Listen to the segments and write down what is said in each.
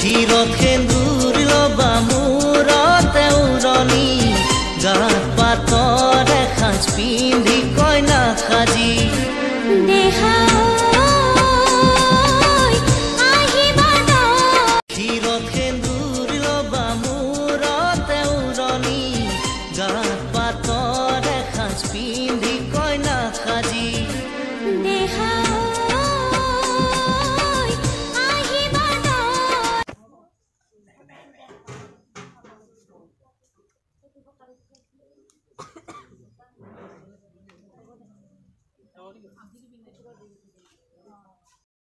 শিৰত সেন্দুৰ লবা মূৰতে উৰণি গাত পাতৰ এসাঁজ পিন্ধি কইনা সাজি শিৰত সেন্দুৰ লবা মূৰতে উৰণি গাত পাতৰ এসাঁজ পিন্ধি কইনা সাজি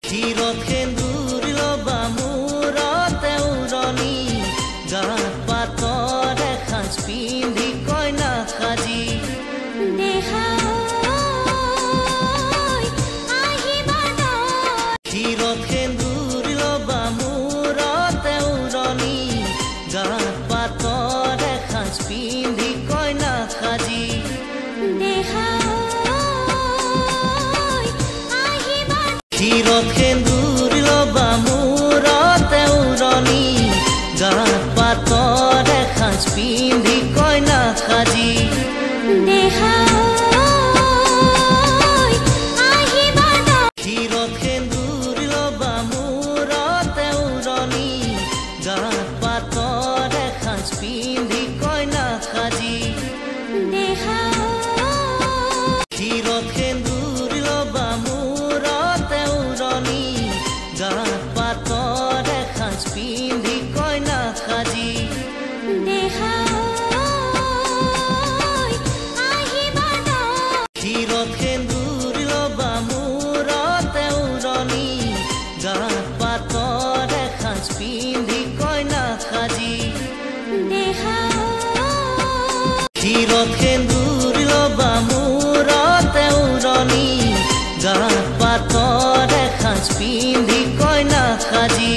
শিৰত সেন্দুৰ লবা মূৰতে উৰণি গাত পাতৰ এসাঁজ পিন্ধি কইনা সাজি শিৰত সেন্দুৰ লবা মূৰতে উৰণি গাত পাতৰ এসাঁজ পিন্ধি কইনা সাজি শিৰত সেন্দুৰ লবা মূৰতে উৰণি গাত পাতৰ এসাঁজ পিন্ধি কইনা সাজি শিৰত সেন্দুৰ লবা মূৰতে উৰণি গাত পাতৰ এসাঁজ পিন্ধি কইনা সাজি শিৰত সেন্দুৰ লবা মূৰতে উৰণি গাত পাতৰ এসাঁজ পিন্ধি কইনা সাজি শিৰত সেন্দুৰ লবা মূৰতে উৰণি গাত পাতৰ এসাঁজ পিন্ধি কইনা সাজি শিৰত সেন্দুৰ লবা মূৰতে উৰণি গাত পাতৰ এসাঁজ পিন্ধি কইনা সাজি